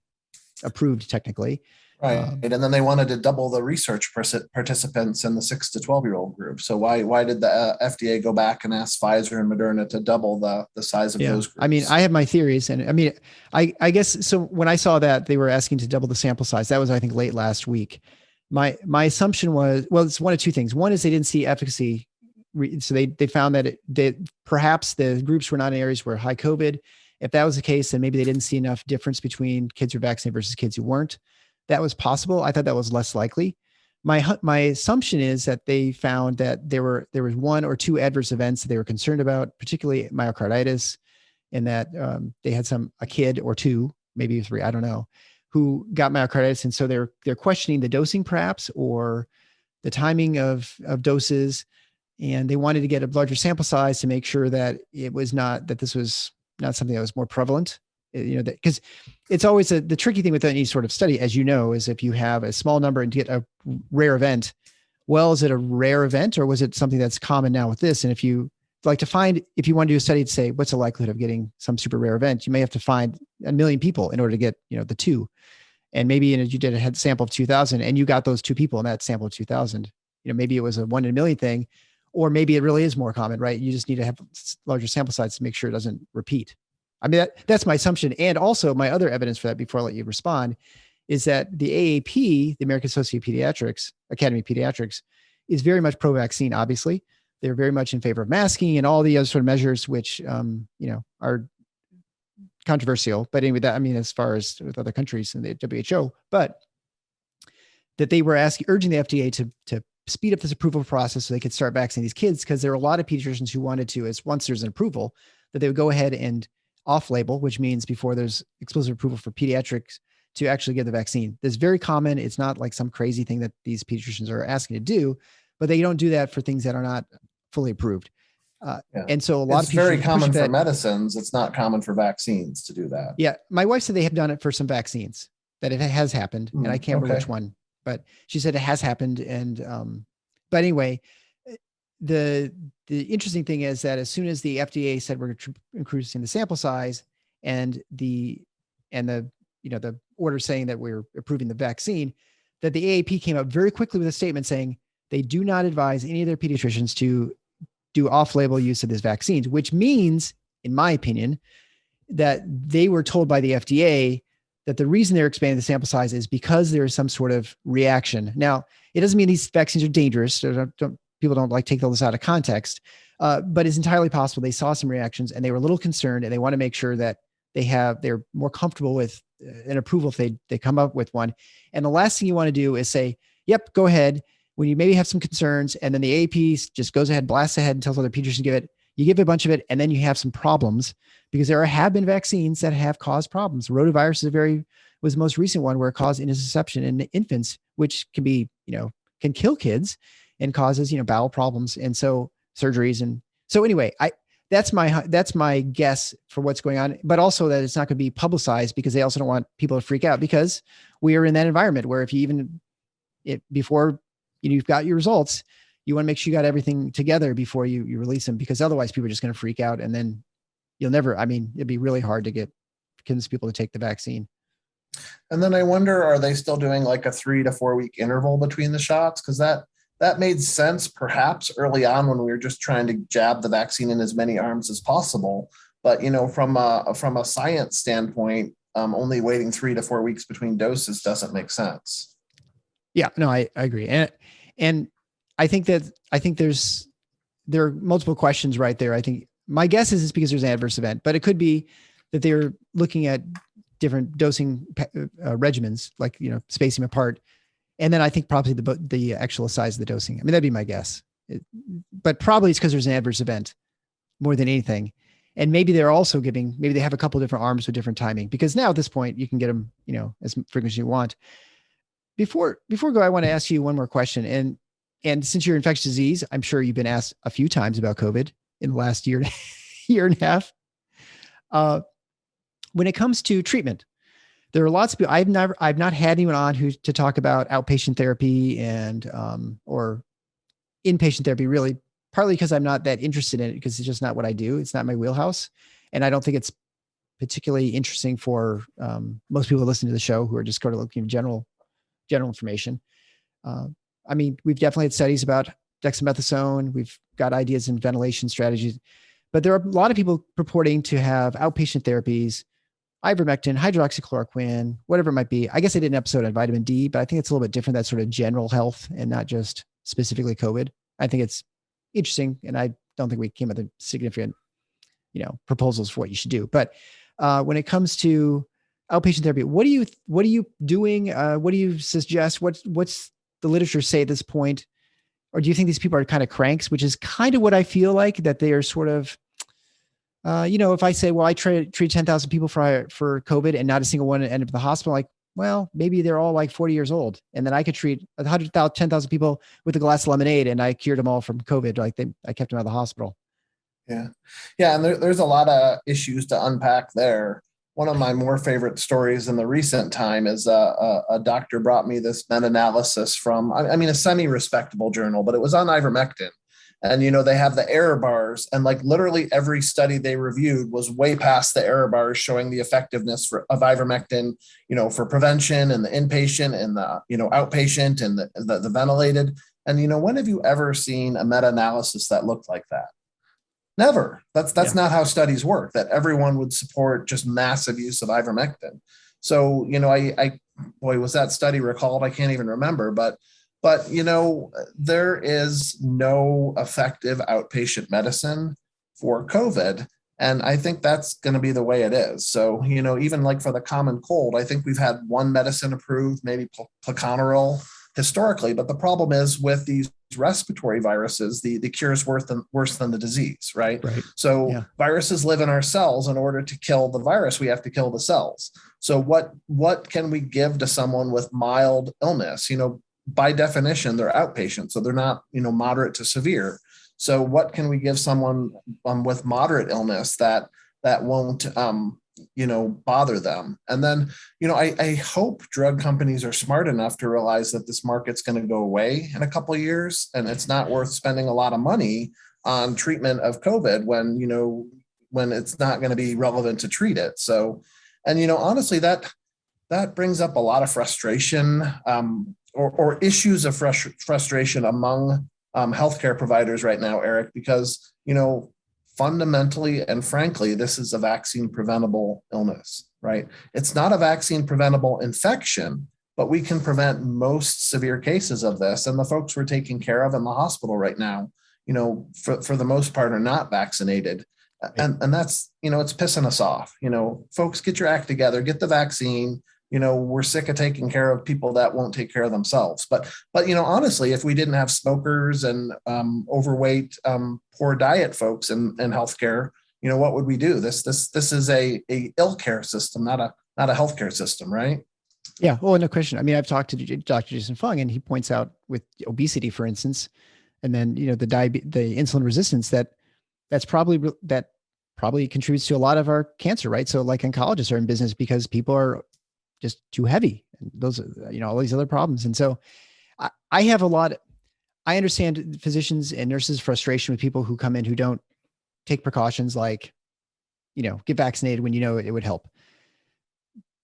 approved technically. Right. And then they wanted to double the research participants in the 6 to 12-year-old group. So why did the FDA go back and ask Pfizer and Moderna to double the size of those groups? I mean, I have my theories. And I mean, I guess, so when I saw that they were asking to double the sample size, that was, I think, late last week. My assumption was, well, it's one of two things. One is they didn't see efficacy. So they found that perhaps the groups were not in areas where high COVID. If that was the case, then maybe they didn't see enough difference between kids who were vaccinated versus kids who weren't. That was possible. I thought that was less likely. My assumption is that they found that there was 1 or 2 adverse events that they were concerned about, particularly myocarditis, and that they had a kid or 2, maybe 3, I don't know, who got myocarditis, and so they're questioning the dosing perhaps, or the timing of doses. and they wanted to get a larger sample size to make sure that this was not something that was more prevalent. Because it's always the tricky thing with any sort of study, as you know, is if you have a small number and get a rare event, well, is it a rare event or was it something that's common now with this? And if you want to do a study to say, what's the likelihood of getting some super rare event, you may have to find 1 million people in order to get, the two. And maybe, you did a sample of 2,000 and you got those two people in that sample of 2,000, maybe it was a 1 in a million thing, or maybe it really is more common, right? You just need to have larger sample size to make sure it doesn't repeat. I mean, that's my assumption. And also my other evidence for that, before I let you respond, is that the AAP, the American Academy of Pediatrics, is very much pro-vaccine, obviously. They're very much in favor of masking and all the other sort of measures, which, are controversial. But anyway, as far as with other countries in the WHO, but that they were urging the FDA to speed up this approval process so they could start vaccinating these kids, because there were a lot of pediatricians who wanted to, once there's an approval, that they would go ahead and off-label, which means before there's exclusive approval for pediatrics, to actually give the vaccine. This is very common. It's not like some crazy thing that these pediatricians are asking to do, but they don't do that for things that are not fully approved. And so a lot of people, it's very common for medicines. It's not common for vaccines to do that. Yeah. My wife said they have done it for some vaccines, that it has happened, and I can't remember which one, but she said it has happened. And, but anyway, the interesting thing is that as soon as the FDA said we're increasing the sample size and the order saying that we're approving the vaccine, that the AAP came up very quickly with a statement saying they do not advise any of their pediatricians to do off-label use of this vaccine, which means, in my opinion, that they were told by the FDA that the reason they're expanding the sample size is because there is some sort of reaction. Now, it doesn't mean these vaccines are dangerous. People don't like take all this out of context, but it's entirely possible they saw some reactions and they were a little concerned, and they want to make sure that they're more comfortable with an approval if they come up with one. And the last thing you want to do is say, yep, go ahead, when you maybe have some concerns, and then the AAP just goes ahead, blasts ahead and tells other pediatricians to give it. You give a bunch of it, and then you have some problems, because there have been vaccines that have caused problems. Rotavirus was the most recent one where it caused intussusception in infants, which can be, can kill kids and causes, bowel problems. And so surgeries. And so anyway, that's my guess for what's going on, but also that it's not going to be publicized, because they also don't want people to freak out, because we are in that environment where before you've got your results, you want to make sure you got everything together before you release them, because otherwise people are just going to freak out, and then it'd be really hard to convince people to take the vaccine. And then I wonder, are they still doing like a 3 to 4 week interval between the shots? Because that made sense perhaps early on when we were just trying to jab the vaccine in as many arms as possible. But, from a science standpoint, only waiting 3 to 4 weeks between doses doesn't make sense. Yeah, no, I agree. And I think there are multiple questions right there. I think my guess is it's because there's an adverse event, but it could be that they're looking at different dosing regimens, like, spacing apart. And then I think probably the actual size of the dosing. I mean, that'd be my guess, but probably it's because there's an adverse event more than anything. And maybe they're also maybe they have a couple of different arms with different timing, because now at this point you can get them, as frequently as you want. Before we go, I want to ask you one more question. And since you're infectious disease, I'm sure you've been asked a few times about COVID in the last year and a half. When it comes to treatment, there are lots of people. I've not had anyone on to talk about outpatient therapy and or inpatient therapy, really, partly because I'm not that interested in it, because it's just not what I do. It's not my wheelhouse. And I don't think it's particularly interesting for most people who listen to the show, who are just kind of looking at general information. We've definitely had studies about dexamethasone. We've got ideas in ventilation strategies, but there are a lot of people purporting to have outpatient therapies, ivermectin, hydroxychloroquine, whatever it might be. I guess I did an episode on vitamin D, but I think it's a little bit different. That's sort of general health and not just specifically COVID. I think it's interesting, and I don't think we came up with significant, proposals for what you should do. But when it comes to outpatient therapy, what are you doing? What do you suggest? What's the literature say at this point? Or do you think these people are kind of cranks, which is kind of what I feel like, that they are sort of, if I say, well, I treat 10,000 people for COVID and not a single one ended up in the hospital, like, well, maybe they're all like 40 years old. And then I could treat 100,000, 10,000 people with a glass of lemonade and I cured them all from COVID. I kept them out of the hospital. Yeah. Yeah. And there's a lot of issues to unpack there. One of my more favorite stories in the recent time is a doctor brought me this meta-analysis from, a semi-respectable journal, but it was on ivermectin. And, they have the error bars, and like literally every study they reviewed was way past the error bars showing the effectiveness of ivermectin, for prevention and the inpatient and the, outpatient and the ventilated. And, when have you ever seen a meta-analysis that looked like that? Never. That's not how studies work, that everyone would support just massive use of ivermectin. So, was that study recalled? I can't even remember, but there is no effective outpatient medicine for COVID. And I think that's going to be the way it is. So, even like for the common cold, I think we've had one medicine approved, maybe pleconazole historically. But the problem is with these respiratory viruses, the cure is worse than the disease, right? So viruses live in our cells. In order to kill the virus, we have to kill the cells. So what can we give to someone with mild illness? By definition, they're outpatient, so they're not, moderate to severe. So what can we give someone with moderate illness that won't, bother them? And then, I hope drug companies are smart enough to realize that this market's going to go away in a couple of years, and it's not worth spending a lot of money on treatment of COVID when it's not going to be relevant to treat it. So, and honestly, that brings up a lot of frustration. Or issues of frustration among healthcare providers right now, Eric, because, fundamentally and frankly, this is a vaccine preventable illness, right? It's not a vaccine preventable infection, but we can prevent most severe cases of this. And the folks we're taking care of in the hospital right now, for the most part are not vaccinated. And that's, it's pissing us off. Folks, get your act together, get the vaccine. We're sick of taking care of people that won't take care of themselves. But honestly, if we didn't have smokers and overweight, poor diet folks in healthcare, what would we do? This is a ill care system, not a healthcare system, right? Yeah. Oh, no question. I've talked to Dr. Jason Fung, and he points out with obesity, for instance, and then the insulin resistance that probably contributes to a lot of our cancer, right? So like oncologists are in business because people are just too heavy, and those, all these other problems. And so I understand physicians and nurses' frustration with people who come in who don't take precautions like, get vaccinated when it would help.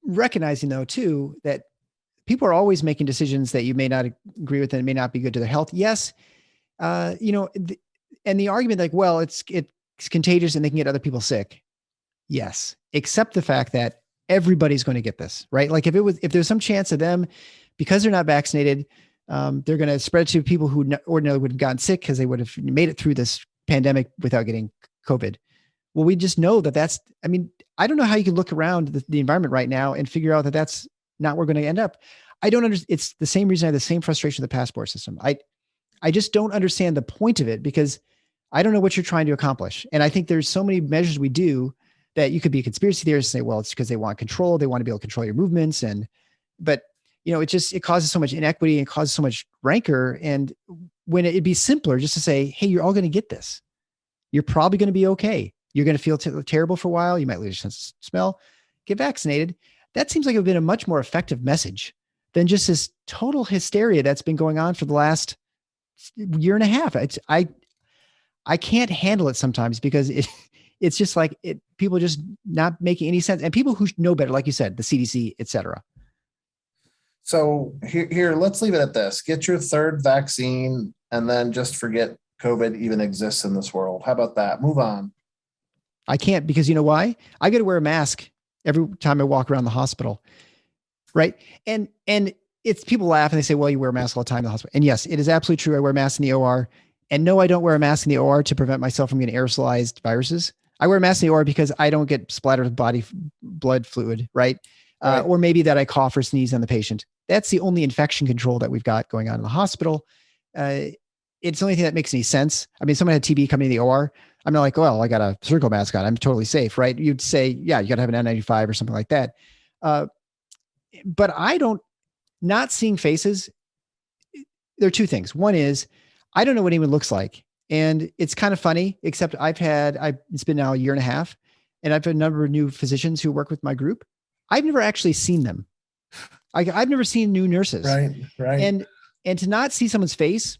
Recognizing though, too, that people are always making decisions that you may not agree with and it may not be good to their health. Yes. And the argument like, well, it's contagious and they can get other people sick. Yes. Except the fact that everybody's going to get this, right? Like if there's some chance of them, because they're not vaccinated, they're going to spread to people who ordinarily would have gotten sick because they would have made it through this pandemic without getting COVID. Well, we just know that's, I don't know how you can look around the environment right now and figure out that that's not where we're going to end up. I don't understand. It's the same reason I have the same frustration with the passport system. I just don't understand the point of it because I don't know what you're trying to accomplish. And I think there's so many measures we do that you could be a conspiracy theorist and say, well, it's because they want control. They want to be able to control your movements. But it causes so much inequity and causes so much rancor. And when it'd be simpler just to say, hey, you're all going to get this. You're probably going to be okay. You're going to feel terrible for a while. You might lose your sense of smell. Get vaccinated. That seems like it would have been a much more effective message than just this total hysteria that's been going on for the last year and a half. I can't handle it sometimes because it's just like people just not making any sense, and people who know better, like you said, the CDC, et cetera. So here, let's leave it at this. Get your third vaccine and then just forget COVID even exists in this world. How about that? Move on. I can't, because you know why? I got to wear a mask every time I walk around the hospital. Right. And it's, people laugh and they say, well, you wear a mask all the time in the hospital. And yes, it is absolutely true. I wear a mask in the OR, and no, I don't wear a mask in the OR to prevent myself from getting aerosolized viruses. I wear a mask in the OR because I don't get splattered with body blood fluid. Right. Or maybe that I cough or sneeze on the patient. That's the only infection control that we've got going on in the hospital. It's the only thing that makes any sense. Someone had TB coming to the OR. I'm not like, well, I got a surgical mask on, I'm totally safe, right? You'd say, yeah, you got to have an N95 or something like that. but I don't, not seeing faces. There are two things. One is I don't know what anyone looks like. And it's kind of funny, except it's been now a year and a half, and I've had a number of new physicians who work with my group. I've never actually seen them. I've never seen new nurses. Right. And to not see someone's face,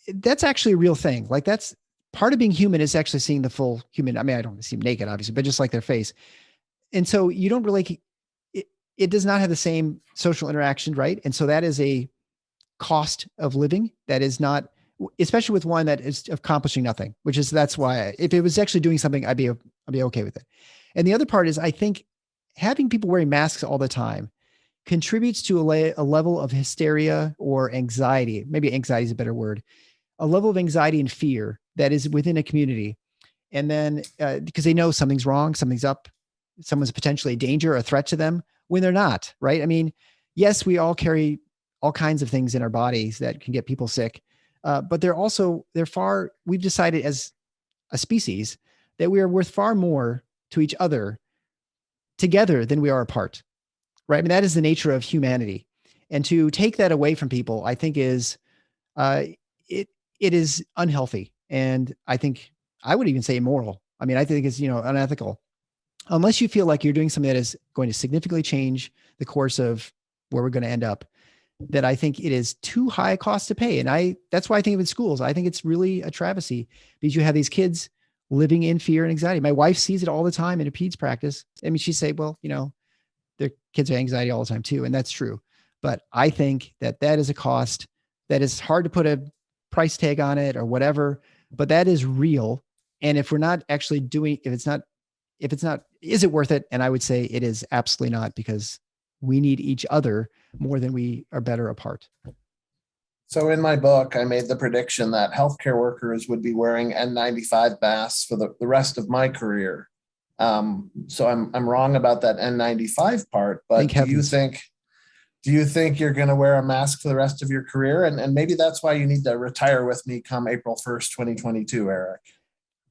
that's actually a real thing. Like that's part of being human is actually seeing the full human. I mean, I don't see them naked, obviously, but just like their face. And so you don't really, it does not have the same social interaction, right? And so that is a cost of living that is not, especially with one that is accomplishing nothing, that's why if it was actually doing something, I'd be okay with it. And the other part is I think having people wearing masks all the time contributes to a level of hysteria or anxiety. Maybe anxiety is a better word, a level of anxiety and fear that is within a community. And then because they know something's wrong, something's up, someone's potentially a danger or a threat to them when they're not, right? I mean, yes, we all carry all kinds of things in our bodies that can get people sick. But we've decided as a species that we are worth far more to each other together than we are apart, right? I mean, that is the nature of humanity. And to take that away from people, I think is, it is unhealthy. And I think I would even say immoral. I mean, I think it's, unethical unless you feel like you're doing something that is going to significantly change the course of where we're going to end up. That I think it is too high a cost to pay. And that's why I think of in schools, I think it's really a travesty because you have these kids living in fear and anxiety. My wife sees it all the time in a peds practice. I mean, she'd say, well, their kids have anxiety all the time too. And that's true. But I think that is a cost that is hard to put a price tag on it or whatever, but that is real. And if we're not actually is it worth it? And I would say it is absolutely not, because we need each other more than we are better apart. So in my book, I made the prediction that healthcare workers would be wearing N95 masks for the rest of my career. So I'm wrong about that N95 part, but do you think you're going to wear a mask for the rest of your career? And maybe that's why you need to retire with me come April 1st, 2022, Eric.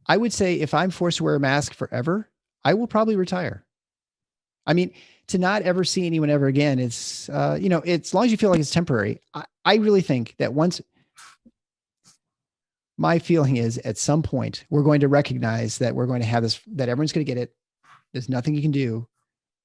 I would say if I'm forced to wear a mask forever, I will probably retire. I mean, to not ever see anyone ever again, it's, it's as long as you feel like it's temporary. I really think that my feeling is at some point we're going to recognize that we're going to have this, that everyone's going to get it. There's nothing you can do,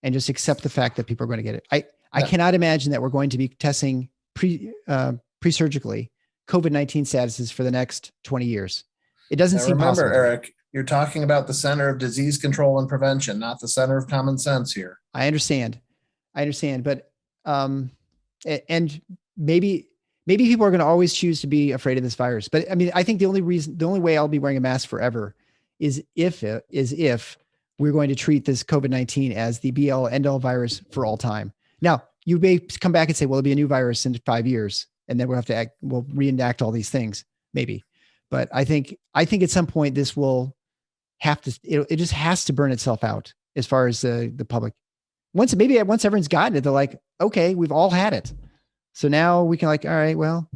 and just accept the fact that people are going to get it. I cannot imagine that we're going to be testing pre-surgically COVID-19 statuses for the next 20 years. It doesn't seem possible. Remember, Eric, you're talking about the Center of Disease Control and Prevention, not the Center of Common Sense here. I understand, but, and maybe people are going to always choose to be afraid of this virus. But I mean, I think the only way I'll be wearing a mask forever is if we're going to treat this COVID-19 as the be all end all virus for all time. Now, you may come back and say, well, it'll be a new virus in 5 years, and then we'll reenact all these things, maybe. But I think at some point this will have to, it just has to burn itself out as far as the public. Once everyone's gotten it, they're like, okay, we've all had it. So now we can all right, well,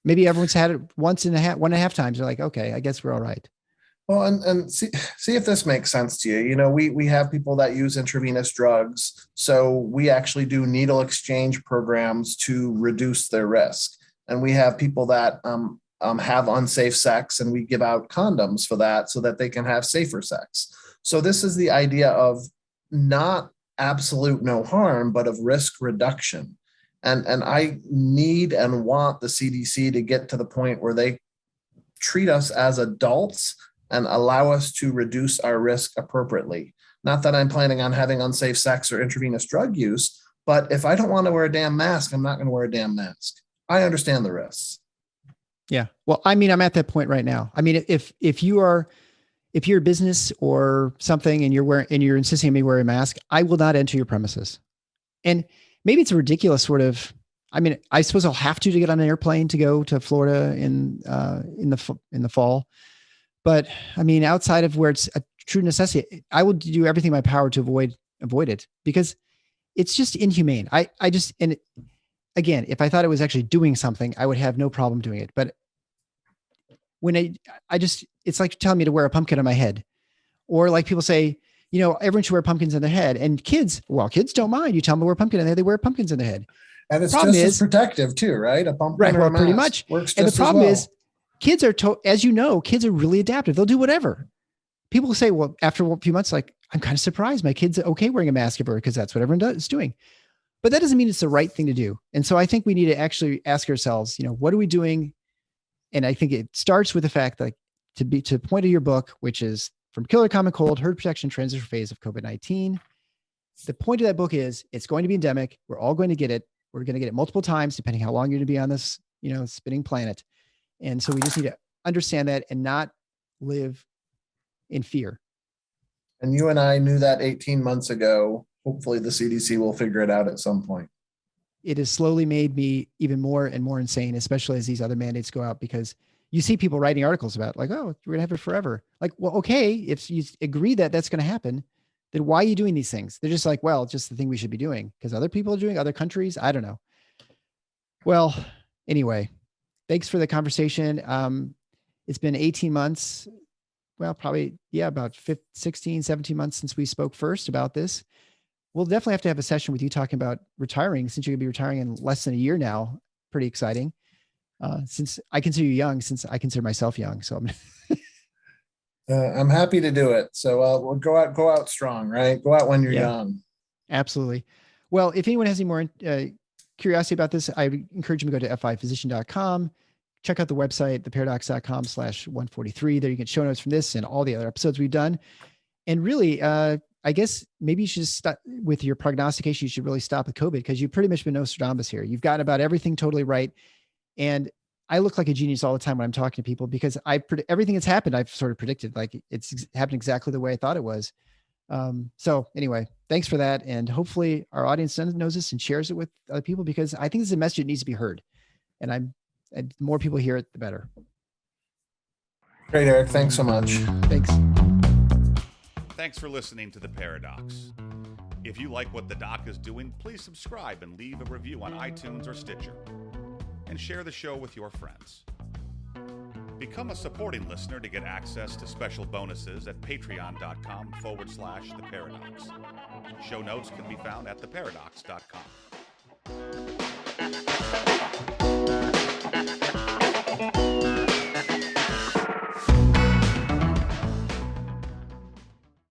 maybe everyone's had it 1.5 times. They're like, okay, I guess we're all right. Well, and see if this makes sense to you. We have people that use intravenous drugs. So we actually do needle exchange programs to reduce their risk. And we have people that have unsafe sex, and we give out condoms for that so that they can have safer sex. So this is the idea of not absolute no harm, but of risk reduction. And I need and want the CDC to get to the point where they treat us as adults and allow us to reduce our risk appropriately. Not that I'm planning on having unsafe sex or intravenous drug use, but if I don't want to wear a damn mask, I'm not going to wear a damn mask. I understand the risks. Yeah. Well, I mean, I'm at that point right now. I mean, if you're a business or something and you're insisting on me wearing a mask, I will not enter your premises. And maybe it's a ridiculous sort of, I mean, I suppose I'll have to get on an airplane to go to Florida in the fall. But I mean, outside of where it's a true necessity, I will do everything in my power to avoid it, because it's just inhumane. And again, if I thought it was actually doing something, I would have no problem doing it. But when it's like telling me to wear a pumpkin on my head, or like people say, everyone should wear pumpkins in their head. And kids don't mind. You tell them to wear a pumpkin, and they wear pumpkins in their head. And it's just as protective too, right? A pumpkin right, or a mask pretty much works just and the problem as well. is, kids are, as kids are really adaptive. They'll do whatever. People say, well, after a few months, like, I'm kind of surprised my kid's okay wearing a mask everywhere because that's what everyone is doing. But that doesn't mean it's the right thing to do. And so I think we need to actually ask ourselves, what are we doing? And I think it starts with the fact that to point to your book, which is From Killer Common Cold, Herd Protection Transition Phase of COVID-19. The point of that book is it's going to be endemic. We're all going to get it. We're going to get it multiple times, depending how long you're going to be on this, spinning planet. And so we just need to understand that and not live in fear. And you and I knew that 18 months ago. Hopefully the CDC will figure it out at some point. It has slowly made me even more and more insane, especially as these other mandates go out, because you see people writing articles about like, oh, we're going to have it forever. Like, well, okay, if you agree that that's going to happen, then why are you doing these things? They're just like, well, it's just the thing we should be doing because other people are doing, other countries. I don't know. Well, anyway, thanks for the conversation. It's been 18 months. Well, probably, about 16, 17 months since we spoke first about this. We'll definitely have to have a session with you talking about retiring, since you're going to be retiring in less than a year now. Pretty exciting. Since I consider you young, since I consider myself young. So I'm happy to do it. So we'll go out strong, right? Go out when you're young. Absolutely. Well, if anyone has any more curiosity about this, I encourage them to go to fiphysician.com. Check out the website, theparadox.com/143. There you get show notes from this and all the other episodes we've done. And really, I guess maybe you should just start with your prognostication. You should really stop with COVID because you've pretty much been Nostradamus here. You've gotten about everything totally right. And I look like a genius all the time when I'm talking to people because everything that's happened, I've sort of predicted, like it's happened exactly the way I thought it was. So anyway, thanks for that. And hopefully our audience knows this and shares it with other people because I think this is a message that needs to be heard. And the more people hear it, the better. Great, Eric. Thanks so much. Thanks. Thanks for listening to The Paradox. If you like what the doc is doing, please subscribe and leave a review on iTunes or Stitcher. And share the show with your friends. Become a supporting listener to get access to special bonuses at patreon.com/theparadox. Show notes can be found at theparadox.com.